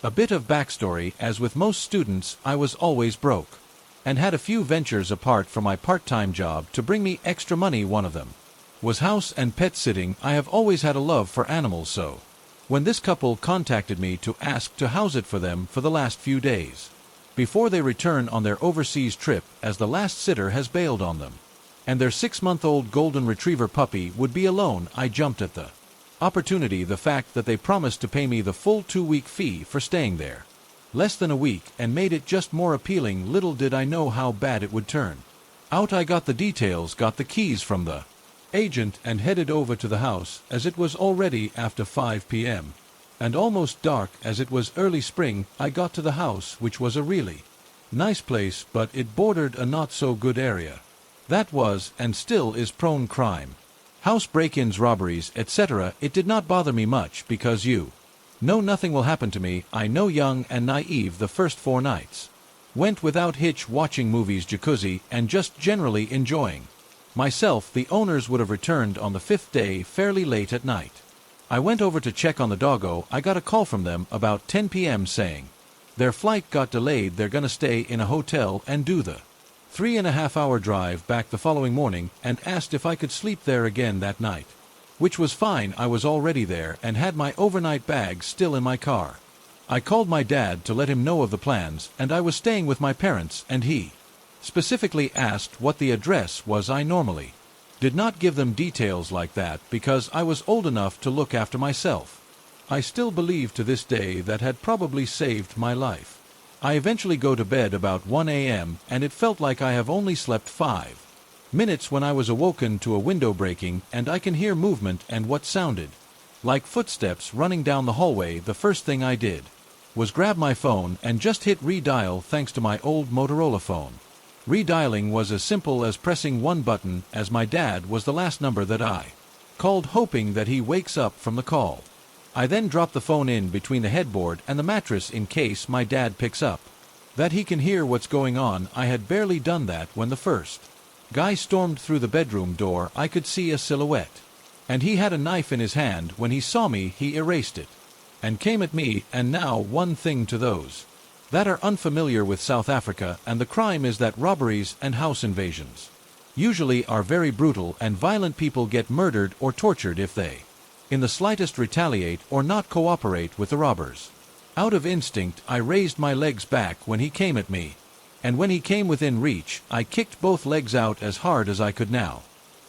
A bit of backstory: as with most students, I was always broke, and had a few ventures apart from my part-time job to bring me extra money. One of them was house and pet sitting. I have always had a love for animals, so when this couple contacted me to ask to house it for them for the last few days before they return on their overseas trip, as the last sitter has bailed on them, and their 6-month-old golden retriever puppy would be alone, I jumped at the opportunity. The fact that they promised to pay me the full 2-week fee for staying there less than a week and made it just more appealing. Little did I know how bad it would turn out. I got the details, got the keys from the agent, and headed over to the house, as it was already after 5 p.m. and almost dark, as it was early spring. I got to the house, which was a really nice place, but it bordered a not-so-good area that was, and still is, prone crime. House break-ins, robberies, etc. It did not bother me much, because nothing will happen to me. I know, young and naive. The first 4 nights went without hitch, watching movies, jacuzzi, and just generally enjoying myself. The owners would have returned on the 5th day fairly late at night. I went over to check on the doggo. I got a call from them about 10 p.m. saying their flight got delayed. They're gonna stay in a hotel and do the 3.5-hour drive back the following morning, and asked if I could sleep there again that night, which was fine. I was already there and had my overnight bag still in my car. I called my dad to let him know of the plans, and I was staying with my parents, and he specifically asked what the address was. I normally did not give them details like that because I was old enough to look after myself. I still believe to this day that had probably saved my life. I eventually go to bed about 1 a.m. and it felt like I have only slept 5 minutes when I was awoken to a window breaking, and I can hear movement and what sounded like footsteps running down the hallway. The first thing I did was grab my phone and just hit redial, thanks to my old Motorola phone. Redialing was as simple as pressing one button, as my dad was the last number that I called, hoping that he wakes up from the call. I then drop the phone in between the headboard and the mattress in case my dad picks up, that he can hear what's going on. I had barely done that when the first guy stormed through the bedroom door. I could see a silhouette, and he had a knife in his hand. When he saw me, he erased it and came at me. And now, one thing to those that are unfamiliar with South Africa and the crime is that robberies and house invasions usually are very brutal, and violent people get murdered or tortured if they in the slightest retaliate or not cooperate with the robbers. Out of instinct, I raised my legs back when he came at me, and when he came within reach, I kicked both legs out as hard as I could. Now,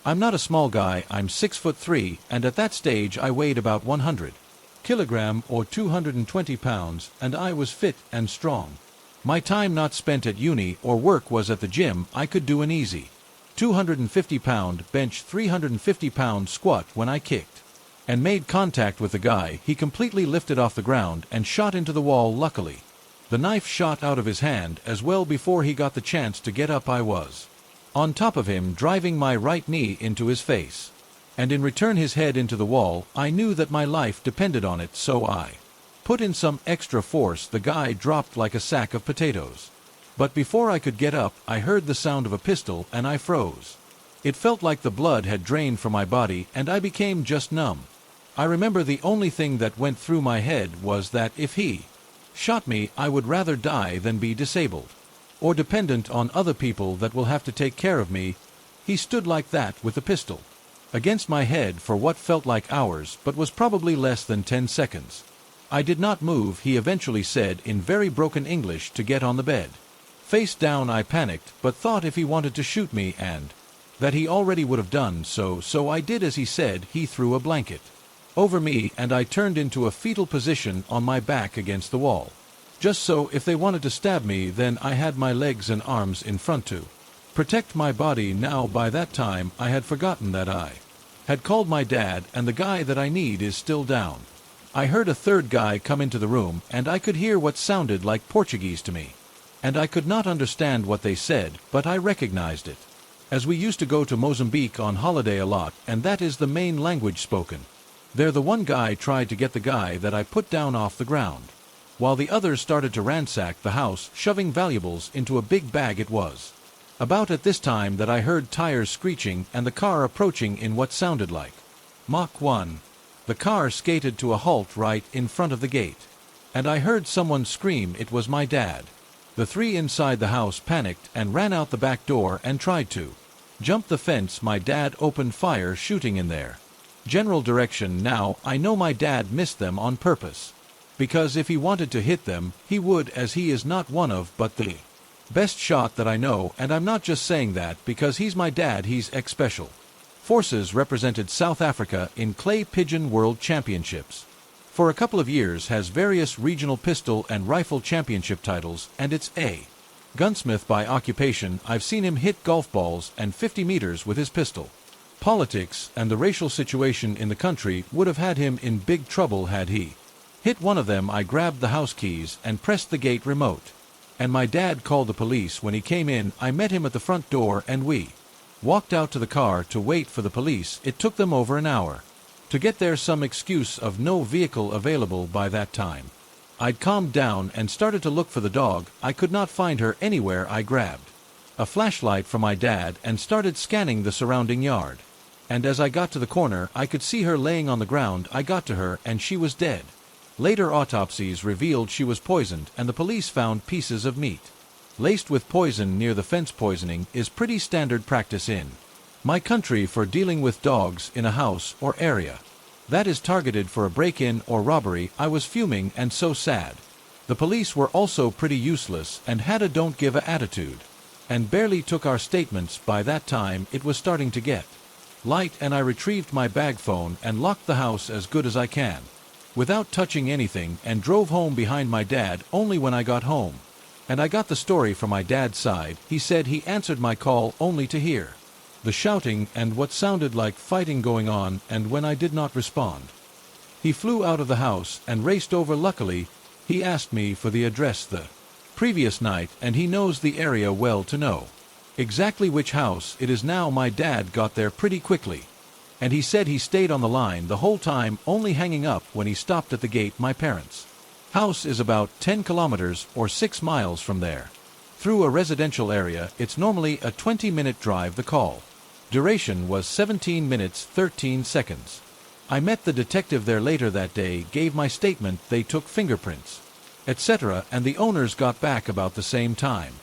I'm not a small guy. I'm 6'3", and at that stage I weighed about 100 kilograms or 220 pounds, and I was fit and strong. My time not spent at uni or work was at the gym. I could do an easy 250-pound bench, 350-pound squat. When I kicked and made contact with the guy, he completely lifted off the ground and shot into the wall. Luckily, the knife shot out of his hand as well before he got the chance to get up. I was on top of him, driving my right knee into his face, and in return his head into the wall. I knew that my life depended on it, so I put in some extra force. The guy dropped like a sack of potatoes, but before I could get up, I heard the sound of a pistol and I froze. It felt like the blood had drained from my body and I became just numb. I remember the only thing that went through my head was that if he shot me, I would rather die than be disabled or dependent on other people that will have to take care of me. He stood like that with the pistol against my head for what felt like hours, but was probably less than 10 seconds. I did not move. He eventually said in very broken English to get on the bed. Face down, I panicked, but thought if he wanted to shoot me, and that he already would have done so, so I did as he said. He threw a blanket over me, and I turned into a fetal position on my back against the wall, just so if they wanted to stab me, then I had my legs and arms in front to protect my body. Now, by that time, I had forgotten that I had called my dad, and the guy that I need is still down. I heard a third guy come into the room, and I could hear what sounded like Portuguese to me, and I could not understand what they said, but I recognized it, as we used to go to Mozambique on holiday a lot, and that is the main language spoken there. The one guy tried to get the guy that I put down off the ground, while the others started to ransack the house, shoving valuables into a big bag. It was about at this time that I heard tires screeching and the car approaching in what sounded like Mach 1. The car skated to a halt right in front of the gate, and I heard someone scream. It was my dad. The three inside the house panicked and ran out the back door and tried to jump the fence. My dad opened fire, shooting in their general direction. Now, I know my dad missed them on purpose, because if he wanted to hit them, he would, as he is not one of but the best shot that I know, and I'm not just saying that because he's my dad. He's ex-special forces, represented South Africa in clay pigeon world championships. For a couple of years has various regional pistol and rifle championship titles, and it's a gunsmith by occupation. I've seen him hit golf balls and 50 meters with his pistol. Politics and the racial situation in the country would have had him in big trouble had he hit one of them. I grabbed the house keys and pressed the gate remote, and my dad called the police. When he came in, I met him at the front door and we walked out to the car to wait for the police. It took them over an hour to get there, some excuse of no vehicle available by that time. I'd calmed down and started to look for the dog. I could not find her anywhere. I grabbed a flashlight from my dad and started scanning the surrounding yard. And as I got to the corner, I could see her laying on the ground. I got to her and she was dead. Later autopsies revealed she was poisoned, and the police found pieces of meat laced with poison near the fence. Poisoning is pretty standard practice in my country for dealing with dogs in a house or area that is targeted for a break-in or robbery. I was fuming and so sad. The police were also pretty useless and had a don't give a attitude, and barely took our statements. By that time it was starting to get light, and I retrieved my bag phone and locked the house as good as I can without touching anything, and drove home behind my dad. Only when I got home and I got the story from my dad's side, he said he answered my call only to hear the shouting and what sounded like fighting going on, and when I did not respond, he flew out of the house and raced over. Luckily, he asked me for the address the previous night, and he knows the area well to know exactly which house it is now. My dad got there pretty quickly, and he said he stayed on the line the whole time, only hanging up when he stopped at the gate. My parents' house is about 10 kilometers or 6 miles from there. Through a residential area, it's normally a 20-minute drive. The call duration was 17 minutes 13 seconds. I met the detective there later that day, gave my statement, they took fingerprints, etc., and the owners got back about the same time.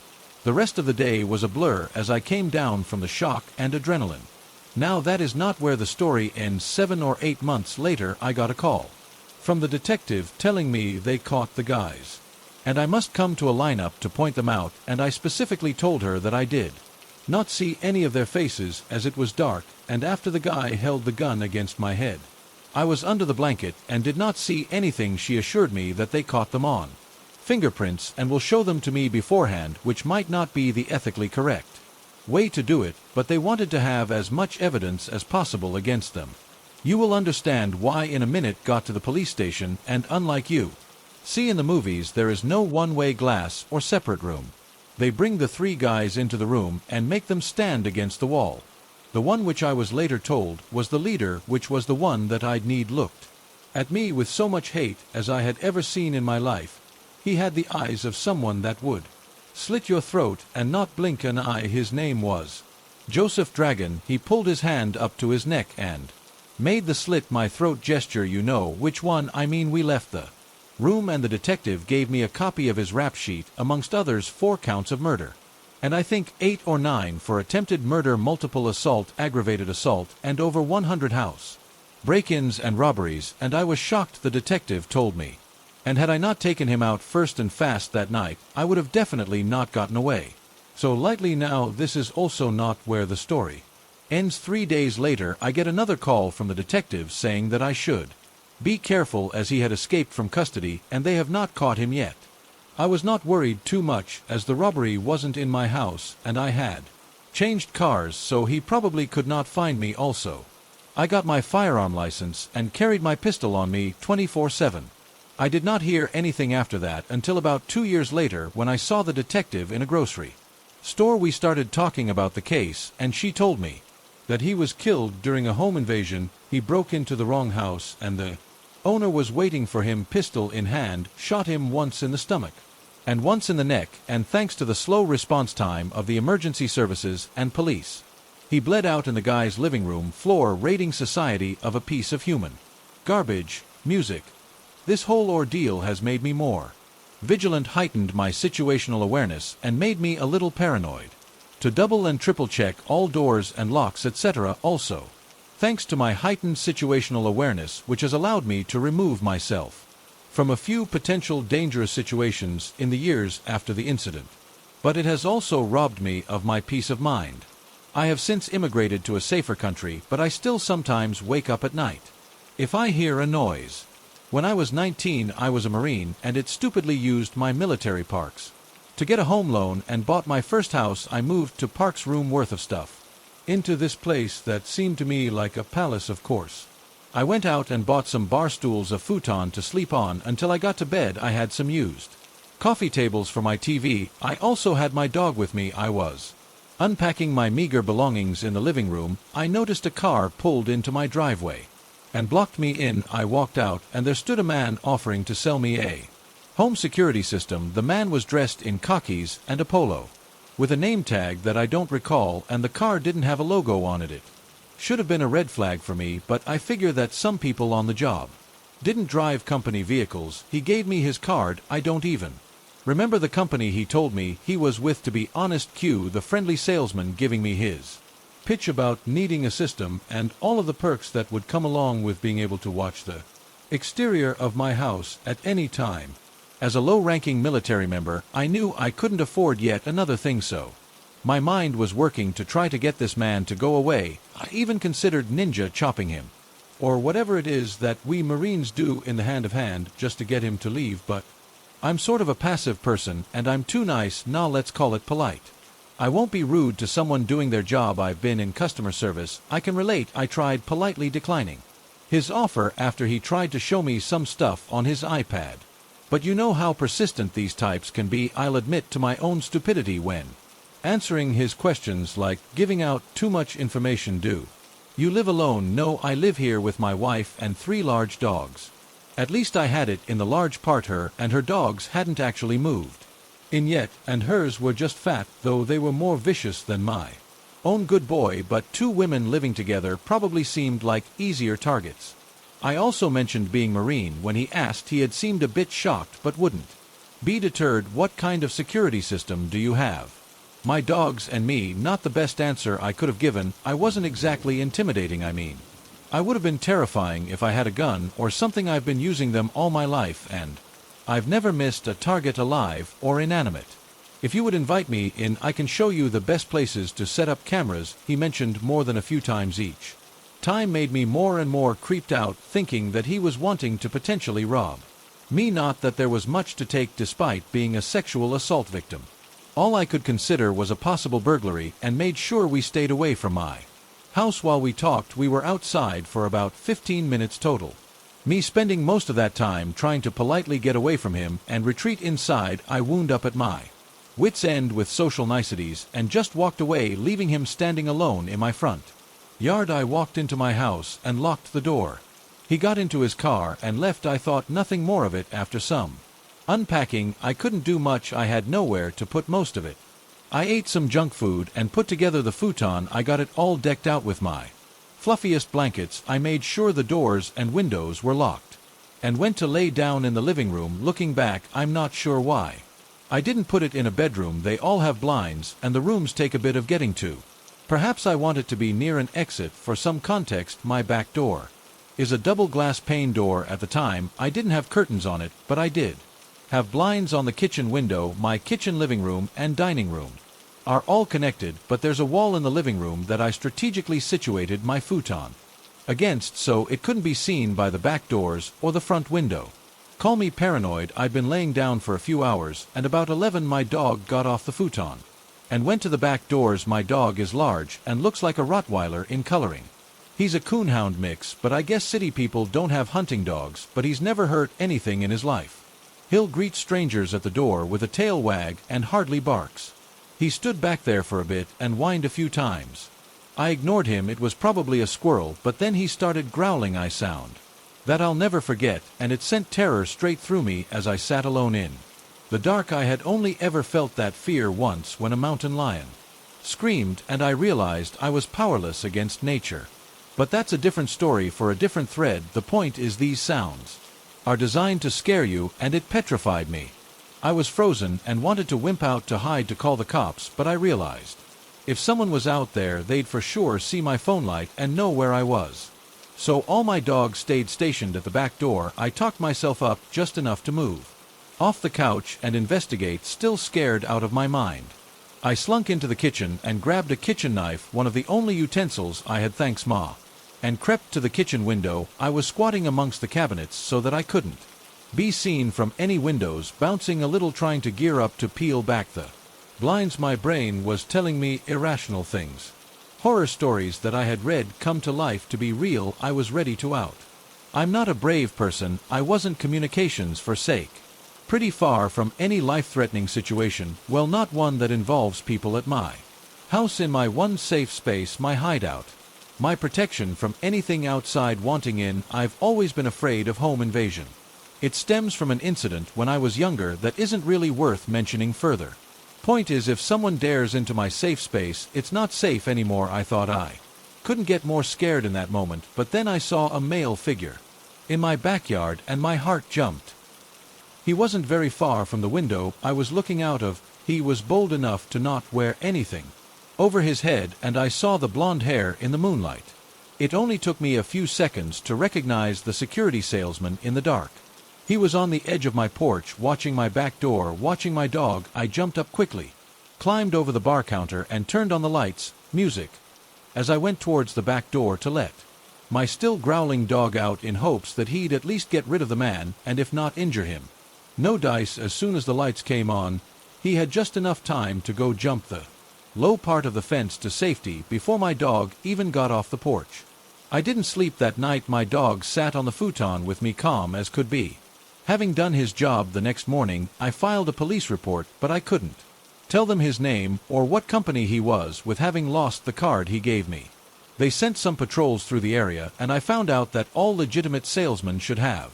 The rest of the day was a blur as I came down from the shock and adrenaline. Now that is not where the story ends. 7 or 8 months later, I got a call from the detective telling me they caught the guys, and I must come to a lineup to point them out, and I specifically told her that I did not see any of their faces as it was dark, and after the guy held the gun against my head, I was under the blanket and did not see anything. She assured me that they caught them on fingerprints and will show them to me beforehand, which might not be the ethically correct way to do it, but they wanted to have as much evidence as possible against them. You will understand why in a minute. Got to the police station, and unlike you see in the movies, there is no one-way glass or separate room. They bring the 3 guys into the room and make them stand against the wall. The one which I was later told was the leader, which was the one that I'd need, looked at me with so much hate as I had ever seen in my life. He had the eyes of someone that would slit your throat and not blink an eye. His name was Joseph Dragon. He pulled his hand up to his neck and made the slit my throat gesture. You know which one I mean. We left the room and the detective gave me a copy of his rap sheet, amongst others 4 counts of murder, and I think 8 or 9 for attempted murder, multiple assault, aggravated assault, and over 100 house break-ins and robberies. And I was shocked, the detective told me, and had I not taken him out first and fast that night, I would have definitely not gotten away so lightly. Now this is also not where the story ends. 3 days later, I get another call from the detective saying that I should be careful as he had escaped from custody and they have not caught him yet. I was not worried too much as the robbery wasn't in my house and I had changed cars, so he probably could not find me. Also, I got my firearm license and carried my pistol on me 24/7. I did not hear anything after that until about 2 years later when I saw the detective in a grocery store. We started talking about the case and she told me that he was killed during a home invasion. He broke into the wrong house and the owner was waiting for him, pistol in hand, shot him once in the stomach and once in the neck, and thanks to the slow response time of the emergency services and police, he bled out in the guy's living room floor. Rating society of a piece of human garbage. Music. This whole ordeal has made me more vigilant, heightened my situational awareness, and made me a little paranoid. To double and triple check all doors and locks, etc. also. Thanks to my heightened situational awareness, which has allowed me to remove myself from a few potential dangerous situations in the years after the incident. But it has also robbed me of my peace of mind. I have since immigrated to a safer country, but I still sometimes wake up at night if I hear a noise. When I was 19, I was a Marine, and it stupidly used my military parks to get a home loan and bought my first house. I moved to Park's room worth of stuff into this place that seemed to me like a palace, of course. I went out and bought some bar stools, a futon to sleep on until I got to bed. I had some used coffee tables for my TV. I also had my dog with me. I was unpacking my meager belongings in the living room. I noticed a car pulled into my driveway and blocked me in. I walked out, and there stood a man offering to sell me a home security system. The man was dressed in khakis and a polo with a name tag that I don't recall, and the car didn't have a logo on it. It should have been a red flag for me, but I figure that some people on the job didn't drive company vehicles. He gave me his card. I don't even remember the company he told me he was with, to be honest. Cue the friendly salesman giving me his pitch about needing a system and all of the perks that would come along with being able to watch the exterior of my house at any time. As a low-ranking military member, I knew I couldn't afford yet another thing, so my mind was working to try to get this man to go away. I even considered ninja chopping him, or whatever it is that we Marines do in the hand of hand, just to get him to leave, but I'm sort of a passive person, and I'm too nice. Nah, let's call it polite. I won't be rude to someone doing their job. I've been in customer service. I can relate. I tried politely declining his offer after he tried to show me some stuff on his iPad. But you know how persistent these types can be. I'll admit to my own stupidity when answering his questions, like giving out too much information. Do you live alone? No, I live here with my wife and 3 large dogs. At least I had it in the large part. Her and her dogs hadn't actually moved in yet, and hers were just fat, though they were more vicious than my own. Good boy, but 2 women living together probably seemed like easier targets. I also mentioned being Marine. When he asked, he had seemed a bit shocked but wouldn't be deterred. What kind of security system do you have? My dogs and me. Not the best answer I could have given. I wasn't exactly intimidating. I mean, I would have been terrifying if I had a gun or something. I've been using them all my life, and I've never missed a target, alive or inanimate. If you would invite me in, I can show you the best places to set up cameras. He mentioned more than a few times each time. Made me more and more creeped out, thinking that he was wanting to potentially rob me. Not that there was much to take, despite being a sexual assault victim. All I could consider was a possible burglary, and made sure we stayed away from my house while we talked. We were outside for about 15 minutes total, me spending most of that time trying to politely get away from him and retreat inside. I wound up at my wit's end with social niceties and just walked away, leaving him standing alone in my front yard. I walked into my house and locked the door. He got into his car and left. I thought nothing more of it. After some unpacking, I couldn't do much. I had nowhere to put most of it. I ate some junk food and put together the futon. I got it all decked out with my fluffiest blankets. I made sure the doors and windows were locked and went to lay down in the living room. Looking back, I'm not sure why I didn't put it in a bedroom. They all have blinds, and the rooms take a bit of getting to. Perhaps I wanted to be near an exit. For some context, my back door is a double glass pane door. At the time, I didn't have curtains on it, but I did have blinds on the kitchen window. My kitchen, living room, and dining room are all connected, but there's a wall in the living room that I strategically situated my futon against, so it couldn't be seen by the back doors or the front window. Call me paranoid. I'd been laying down for a few hours, and about 11 my dog got off the futon and went to the back doors. My dog is large and looks like a Rottweiler in coloring. He's a coonhound mix, but I guess city people don't have hunting dogs. But he's never hurt anything in his life. He'll greet strangers at the door with a tail wag and hardly barks. He stood back there for a bit and whined a few times. I ignored him. It was probably a squirrel, but then he started growling a sound that I'll never forget, and it sent terror straight through me as I sat alone in the dark. I had only ever felt that fear once, when a mountain lion screamed, and I realized I was powerless against nature. But that's a different story for a different thread. The point is, these sounds are designed to scare you, and it petrified me. I was frozen and wanted to wimp out to hide to call the cops, but I realized if someone was out there, they'd for sure see my phone light and know where I was. So all my dogs stayed stationed at the back door. I talked myself up just enough to move off the couch and investigate, still scared out of my mind. I slunk into the kitchen and grabbed a kitchen knife, one of the only utensils I had, thanks Ma, and crept to the kitchen window. I was squatting amongst the cabinets so that I couldn't be seen from any windows, bouncing a little, trying to gear up to peel back the blinds. My brain was telling me irrational things. Horror stories that I had read come to life to be real. I was ready to out. I'm not a brave person. I wasn't communications for sake. Pretty far from any life-threatening situation, well, not one that involves people at my house, in my one safe space, my hideout, my protection from anything outside wanting in. I've always been afraid of home invasion. It stems from an incident when I was younger that isn't really worth mentioning further. Point is, if someone dares into my safe space, it's not safe anymore. I thought I couldn't get more scared in that moment, but then I saw a male figure in my backyard and my heart jumped. He wasn't very far from the window I was looking out of. He was bold enough to not wear anything over his head, and I saw the blonde hair in the moonlight. It only took me a few seconds to recognize the security salesman in the dark. He was on the edge of my porch, watching my back door, watching my dog. I jumped up quickly, climbed over the bar counter, and turned on the lights, music, as I went towards the back door to let my still growling dog out, in hopes that he'd at least get rid of the man, and if not, injure him. No dice. As soon as the lights came on, he had just enough time to go jump the low part of the fence to safety before my dog even got off the porch. I didn't sleep that night. My dog sat on the futon with me, calm as could be. Having done his job the next morning, I filed a police report, but I couldn't tell them his name or what company he was with, having lost the card he gave me. They sent some patrols through the area, and I found out that all legitimate salesmen should have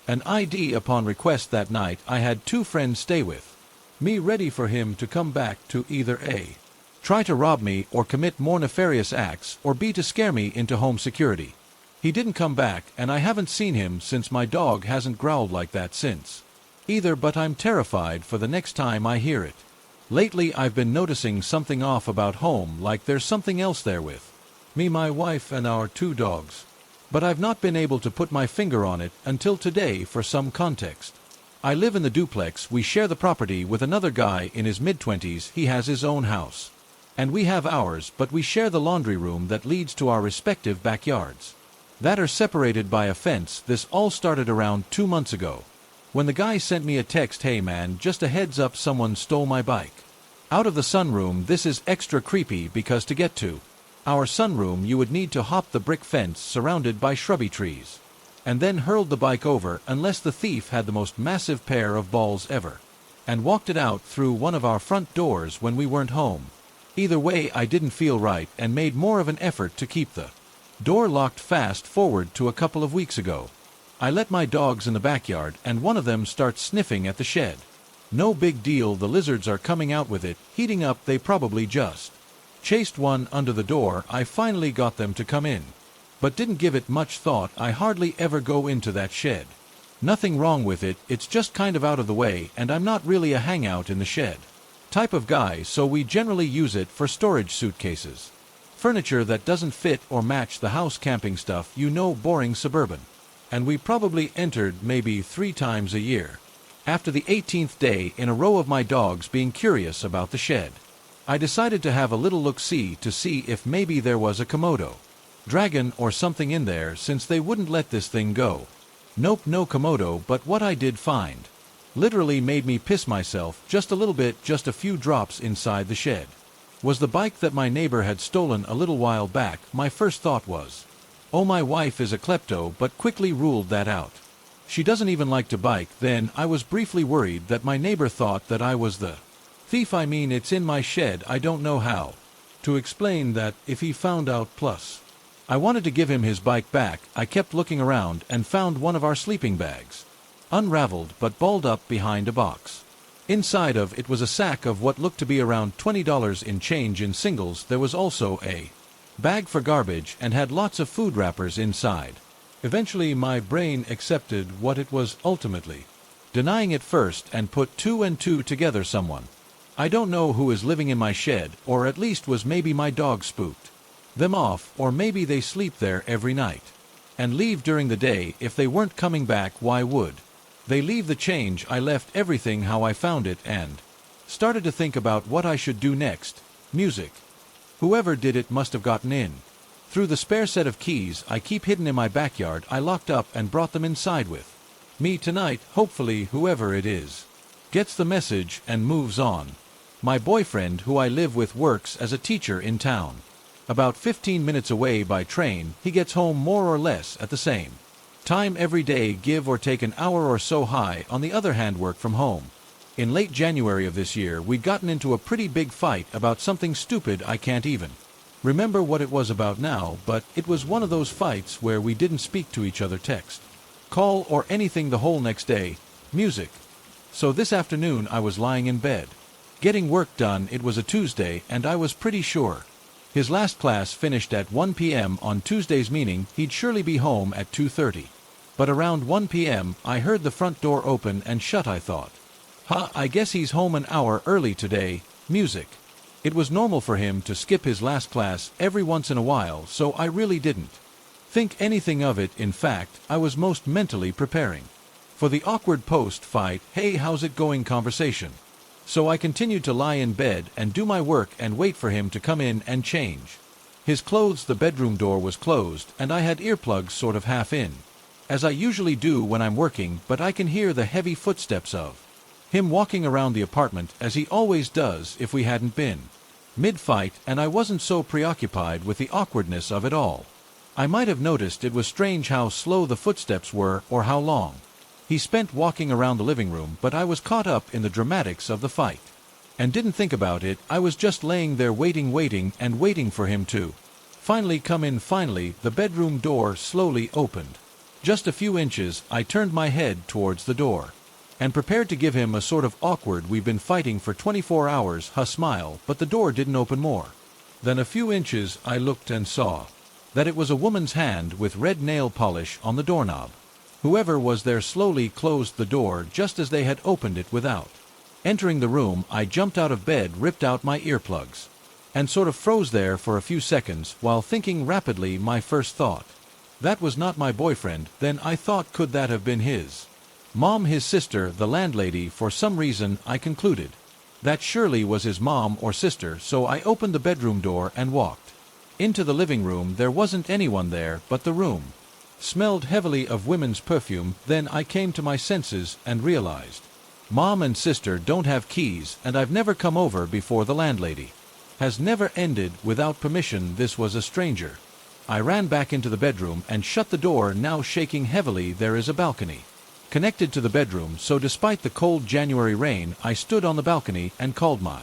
an ID. Upon request that night, I had 2 friends stay with me, ready for him to come back to either A, try to rob me, or commit more nefarious acts, or B, to scare me into home security. He didn't come back, and I haven't seen him since. My dog hasn't growled like that since either, but I'm terrified for the next time I hear it. Lately I've been noticing something off about home, like there's something else there with me, my wife, and our 2 dogs. But I've not been able to put my finger on it until today. For some context, I live in the duplex. We share the property with another guy in his mid-20s. He has his own house, and we have ours, but we share the laundry room that leads to our respective backyards that are separated by a fence. This all started around 2 months ago, when the guy sent me a text, "Hey man, just a heads up, someone stole my bike out of the sunroom." This is extra creepy because to get to our sunroom you would need to hop the brick fence surrounded by shrubby trees, and then hurled the bike over, unless the thief had the most massive pair of balls ever, and walked it out through one of our front doors when we weren't home. Either way, I didn't feel right and made more of an effort to keep the door locked. Fast forward to a couple of weeks ago. I let my dogs in the backyard, and one of them starts sniffing at the shed. No big deal, the lizards are coming out with it, heating up. They probably just chased one under the door. I finally got them to come in, but didn't give it much thought. I hardly ever go into that shed. Nothing wrong with it, it's just kind of out of the way, and I'm not really a hangout in the shed type of guy, so we generally use it for storage suitcases, furniture that doesn't fit or match the house, camping stuff, you know, boring suburban. And we probably entered maybe 3 times a year. After the 18th day in a row of my dogs being curious about the shed, I decided to have a little look-see to see if maybe there was a Komodo dragon or something in there, since they wouldn't let this thing go. Nope, no Komodo, but what I did find literally made me piss myself just a little bit. Just a few drops inside the shed was the bike that my neighbor had stolen a little while back. My first thought was, oh, my wife is a klepto, but quickly ruled that out. She doesn't even like to bike. Then I was briefly worried that my neighbor thought that I was the thief. I mean, it's in my shed. I don't know how to explain that if he found out. Plus, I wanted to give him his bike back. I kept looking around and found one of our sleeping bags, unraveled but balled up behind a box. Inside of it was a sack of what looked to be around $20 in change in singles. There was also a bag for garbage and had lots of food wrappers inside. Eventually my brain accepted what it was ultimately, denying it first and put two and two together someone. I don't know who is living in my shed, or at least was maybe my dog spooked them off, or maybe they sleep there every night and leave during the day. If they weren't coming back, why would they leave the change? I left everything how I found it and started to think about what I should do next. Music. Whoever did it must have gotten in through the spare set of keys I keep hidden in my backyard. I locked up and brought them inside with me tonight. Hopefully whoever it is gets the message and moves on. My boyfriend, who I live with, works as a teacher in town, about 15 minutes away by train. He gets home more or less at the same time every day, give or take an hour or so. I, on the other hand, work from home. In late January of this year, we'd gotten into a pretty big fight about something stupid. I can't even remember what it was about now, but it was one of those fights where we didn't speak to each other, text, call, or anything the whole next day. Music. So this afternoon I was lying in bed, getting work done. It was a Tuesday, and I was pretty sure his last class finished at 1 p.m. on Tuesdays, meaning he'd surely be home at 2:30. But around 1 p.m. I heard the front door open and shut. I thought, I guess he's home an hour early today. Music. It was normal for him to skip his last class every once in a while, so I really didn't think anything of it. In fact, I was most mentally preparing for the awkward post-fight, "Hey, how's it going?" conversation. So I continued to lie in bed and do my work and wait for him to come in and change his clothes. The bedroom door was closed, and I had earplugs sort of half in, as I usually do when I'm working, but I can hear the heavy footsteps of him walking around the apartment, as he always does if we hadn't been mid-fight, and I wasn't so preoccupied with the awkwardness of it all. I might have noticed it was strange how slow the footsteps were, or how long he spent walking around the living room, but I was caught up in the dramatics of the fight and didn't think about it. I was just laying there waiting for him to finally come in. Finally, the bedroom door slowly opened. Just a few inches. I turned my head towards the door and prepared to give him a sort of awkward "we've been fighting for 24 hours, smile, but the door didn't open more than a few inches. I looked and saw that it was a woman's hand with red nail polish on the doorknob. Whoever was there slowly closed the door just as they had opened it. Without entering the room, I jumped out of bed, ripped out my earplugs, and sort of froze there for a few seconds while thinking rapidly. My first thought, that was not my boyfriend. Then I thought, could that have been his mom, his sister, the landlady? For some reason I concluded that surely was his mom or sister, so I opened the bedroom door and walked into the living room. There wasn't anyone there, but the room smelled heavily of women's perfume. Then I came to my senses and realized mom and sister don't have keys, and I've never come over before. The landlady has never ended without permission. This was a stranger. I ran back into the bedroom and shut the door, now shaking heavily. There is a balcony connected to the bedroom, so despite the cold January rain, I stood on the balcony and called my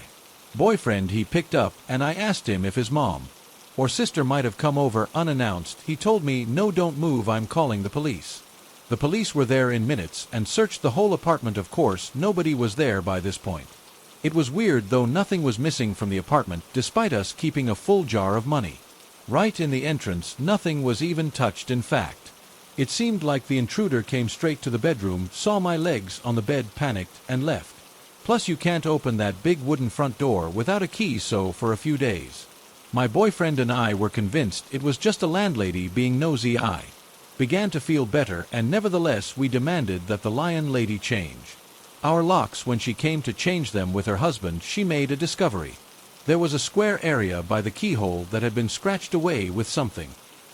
boyfriend. He picked up, and I asked him if his mom or sister might have come over unannounced. He told me, "No, don't move, I'm calling the police." The police were there in minutes and searched the whole apartment. Of course, nobody was there by this point. It was weird, though. Nothing was missing from the apartment, despite us keeping a full jar of money right in the entrance. Nothing was even touched. In fact, it seemed like the intruder came straight to the bedroom, saw my legs on the bed, panicked, and left. Plus, you can't open that big wooden front door without a key, so for a few days my boyfriend and I were convinced it was just a landlady being nosy. I began to feel better, and nevertheless we demanded that the lion lady change our locks. When she came to change them with her husband, she made a discovery. There was a square area by the keyhole that had been scratched away with something.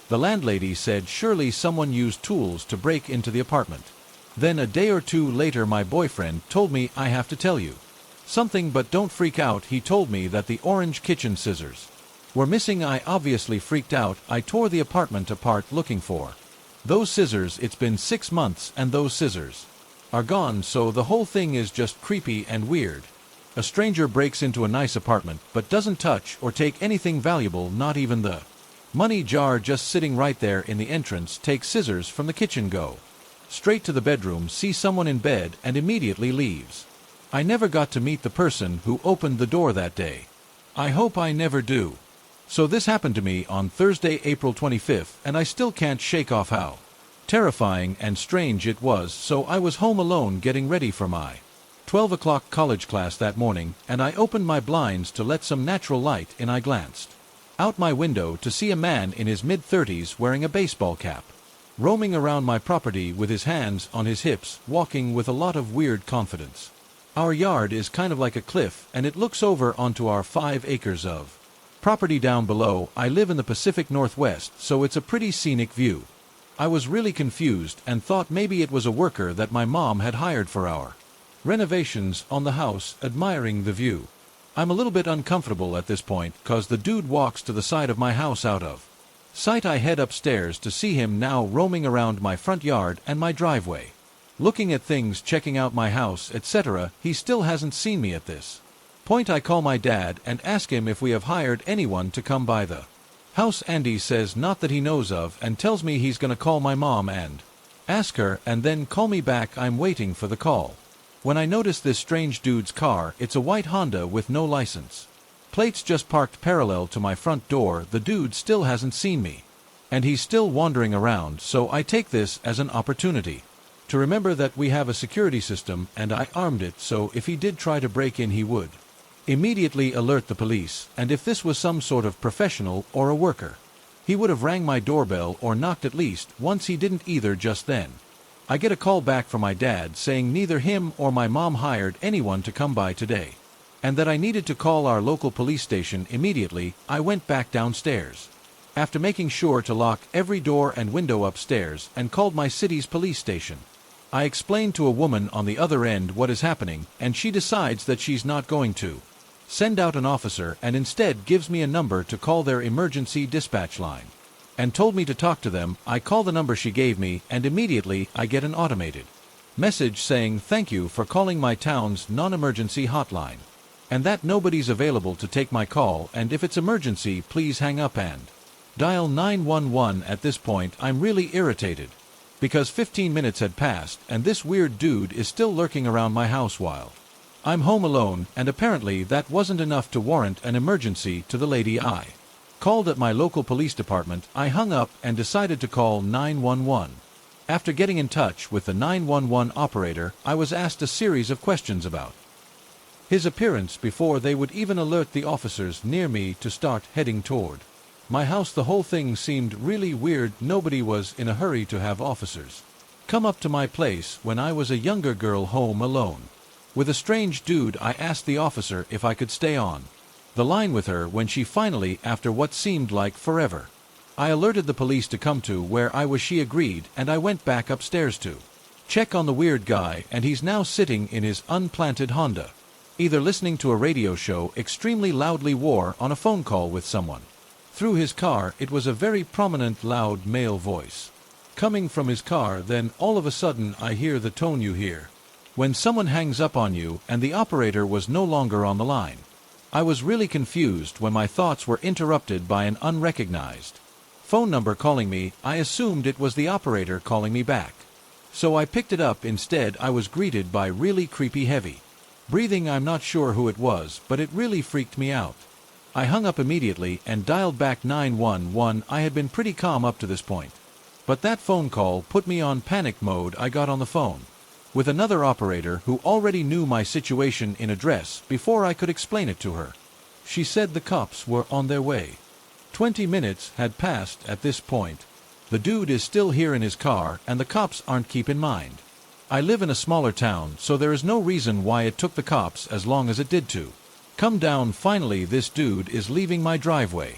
The landlady said surely someone used tools to break into the apartment. Then a day or two later my boyfriend told me, "I have to tell you something, but don't freak out." He told me that the orange kitchen scissors were missing. I obviously freaked out. I tore the apartment apart looking for those scissors. It's been 6 months and those scissors are gone, so the whole thing is just creepy and weird. A stranger breaks into a nice apartment but doesn't touch or take anything valuable, not even the money jar just sitting right there in the entrance. Take scissors from the kitchen, go straight to the bedroom, see someone in bed, and immediately leaves. I never got to meet the person who opened the door that day. I hope I never do. So this happened to me on Thursday, April 25th, and I still can't shake off how Terrifying and strange it was, so I was home alone getting ready for my 12 o'clock college class that morning, and I opened my blinds to let some natural light in. I glanced out my window to see a man in his mid-30s wearing a baseball cap, roaming around my property with his hands on his hips, walking with a lot of weird confidence. Our yard is kind of like a cliff, and it looks over onto our 5 acres of property down below. I live in the Pacific Northwest, so it's a pretty scenic view. I was really confused and thought maybe it was a worker that my mom had hired for our renovations on the house, admiring the view. I'm a little bit uncomfortable at this point, cause the dude walks to the side of my house out of sight. I head upstairs to see him now roaming around my front yard and my driveway, looking at things, checking out my house, etc. He still hasn't seen me at this point. I call my dad and ask him if we have hired anyone to come by the house. Andy says not that he knows of, and tells me he's gonna call my mom and ask her, and then call me back. I'm waiting for the call when I notice this strange dude's car. It's a white Honda with no license plates, just parked parallel to my front door. The dude still hasn't seen me, and he's still wandering around, so I take this as an opportunity to remember that we have a security system, and I armed it so if he did try to break in, he would immediately alert the police, and if this was some sort of professional or a worker, he would have rang my doorbell or knocked at least once. He didn't either. Just then, I get a call back from my dad saying neither him or my mom hired anyone to come by today, and that I needed to call our local police station immediately. I went back downstairs, after making sure to lock every door and window upstairs, and called my city's police station. I explained to a woman on the other end what is happening, and she decides that she's not going to send out an officer and instead gives me a number to call their emergency dispatch line, and told me to talk to them. I call the number she gave me, and immediately I get an automated message saying thank you for calling my town's non-emergency hotline, and that nobody's available to take my call, and if it's emergency please hang up and dial 911. At this point I'm really irritated, because 15 minutes had passed and this weird dude is still lurking around my house while I'm home alone, and apparently that wasn't enough to warrant an emergency to the lady I called at my local police department. I hung up and decided to call 911. After getting in touch with the 911 operator, I was asked a series of questions about his appearance before they would even alert the officers near me to start heading toward my house. The whole thing seemed really weird. Nobody was in a hurry to have officers come up to my place when I was a younger girl home alone with a strange dude. I asked the officer if I could stay on the line with her when she finally, after what seemed like forever, I alerted the police to come to where I was. She agreed, and I went back upstairs to check on the weird guy, and he's now sitting in his unplanted Honda, either listening to a radio show extremely loudly or on a phone call with someone through his car. It was a very prominent, loud male voice coming from his car. Then all of a sudden I hear the tone you hear when someone hangs up on you, and the operator was no longer on the line. I was really confused when my thoughts were interrupted by an unrecognized phone number calling me. I assumed it was the operator calling me back, so I picked it up. Instead, I was greeted by really creepy heavy breathing. I'm not sure who it was, but it really freaked me out. I hung up immediately and dialed back 911. I had been pretty calm up to this point, but that phone call put me on panic mode. I got on the phone with another operator who already knew my situation in address before I could explain it to her. She said the cops were on their way. 20 minutes had passed at this point. The dude is still here in his car, and the cops aren't. Keep in mind, I live in a smaller town, so there is no reason why it took the cops as long as it did to come down. Finally, this dude is leaving my driveway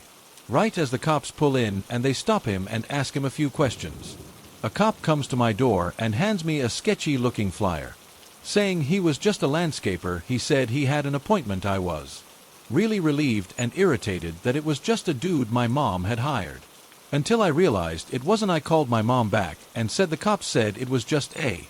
right as the cops pull in, and they stop him and ask him a few questions. A cop comes to my door and hands me a sketchy-looking flyer, saying he was just a landscaper. He said he had an appointment. I was really relieved and irritated that it was just a dude my mom had hired, until I realized it wasn't. I called my mom back and said the cops said it was just a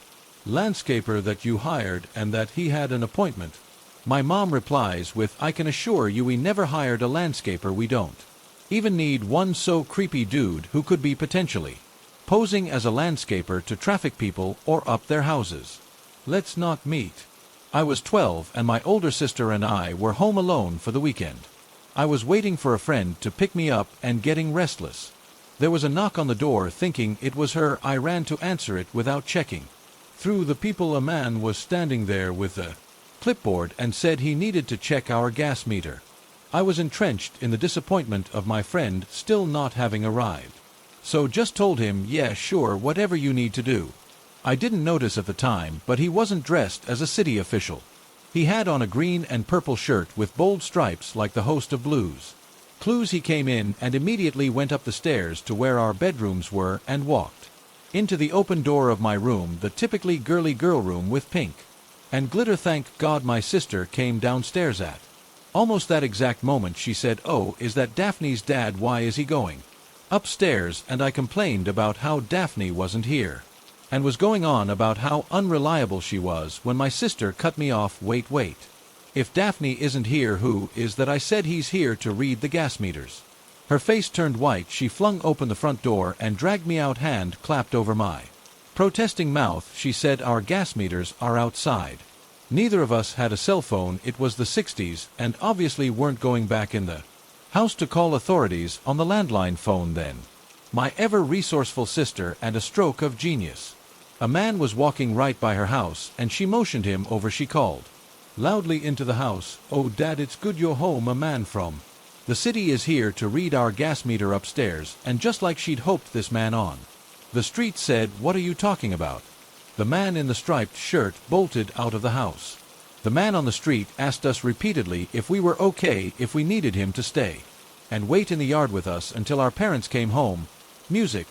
landscaper that you hired and that he had an appointment. My mom replies with, I can assure you we never hired a landscaper. We don't even need one. So creepy dude who could be potentially posing as a landscaper to traffic people or up their houses. Let's not meet. I was 12 and my older sister and I were home alone for the weekend. I was waiting for a friend to pick me up and getting restless. There was a knock on the door. Thinking it was her, I ran to answer it without checking. Through the people, a man was standing there with a clipboard and said he needed to check our gas meter. I was entrenched in the disappointment of my friend still not having arrived. So just told him, yeah, sure, whatever you need to do. I didn't notice at the time, but he wasn't dressed as a city official. He had on a green and purple shirt with bold stripes like the host of Blues Clues. He came in and immediately went up the stairs to where our bedrooms were and walked into the open door of my room, the typically girly girl room with pink and glitter. Thank God my sister came downstairs at almost that exact moment. She said, "Oh, is that Daphne's dad? Why is he going upstairs?" And I complained about how Daphne wasn't here and was going on about how unreliable she was when my sister cut me off. Wait. If Daphne isn't here, who is that? I said, he's here to read the gas meters. Her face turned white. She flung open the front door and dragged me out, hand clapped over my protesting mouth. She said, our gas meters are outside. Neither of us had a cell phone. It was the 60s and obviously weren't going back in the house to call authorities on the landline phone then. My ever-resourceful sister and a stroke of genius. A man was walking right by her house and she motioned him over. She called loudly into the house, "Oh Dad, it's good you're home. A man from the city is here to read our gas meter upstairs." And just like she'd hoped, this man on the street said, "What are you talking about?" The man in the striped shirt bolted out of the house. The man on the street asked us repeatedly if we were okay, if we needed him to stay and wait in the yard with us until our parents came home. Music.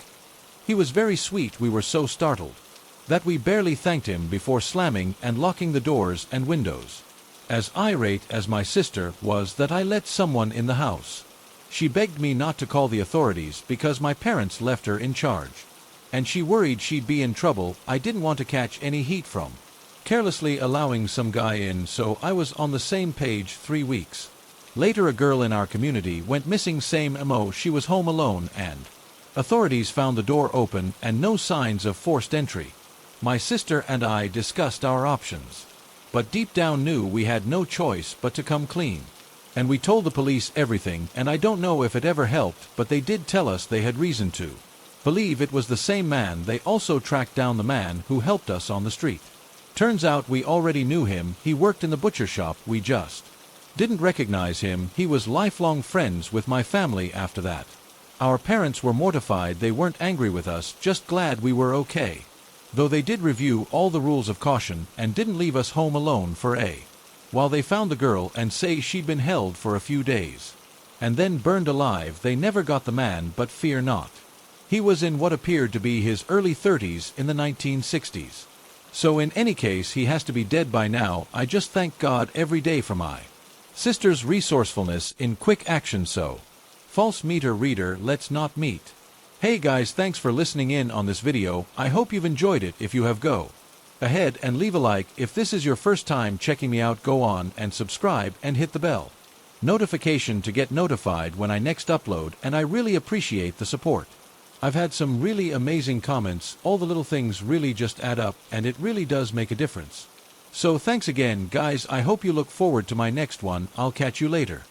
He was very sweet. We were so startled that we barely thanked him before slamming and locking the doors and windows. As irate as my sister was that I let someone in the house, she begged me not to call the authorities because my parents left her in charge, and she worried she'd be in trouble. I didn't want to catch any heat from carelessly allowing some guy in, so I was on the same page. 3 weeks later, a girl in our community went missing. Same MO. She was home alone and authorities found the door open and no signs of forced entry. My sister and I discussed our options, but deep down knew we had no choice but to come clean. And we told the police everything, and I don't know if it ever helped, but they did tell us they had reason to believe it was the same man. They also tracked down the man who helped us on the street. Turns out we already knew him. He worked in the butcher shop. We just didn't recognize him. He was lifelong friends with my family after that. Our parents were mortified. They weren't angry with us, just glad we were okay. Though they did review all the rules of caution and didn't leave us home alone for a while. They found the girl and say she'd been held for a few days and then burned alive. They never got the man, but fear not. He was in what appeared to be his early 30s in the 1960s. So in any case, he has to be dead by now. I just thank God every day for my sister's resourcefulness in quick action. So, false meter reader, let's not meet. Hey guys, thanks for listening in on this video. I hope you've enjoyed it. If you have, go ahead and leave a like. If this is your first time checking me out, go on and subscribe and hit the bell notification to get notified when I next upload, and I really appreciate the support. I've had some really amazing comments. All the little things really just add up, and it really does make a difference. So thanks again, guys. I hope you look forward to my next one. I'll catch you later.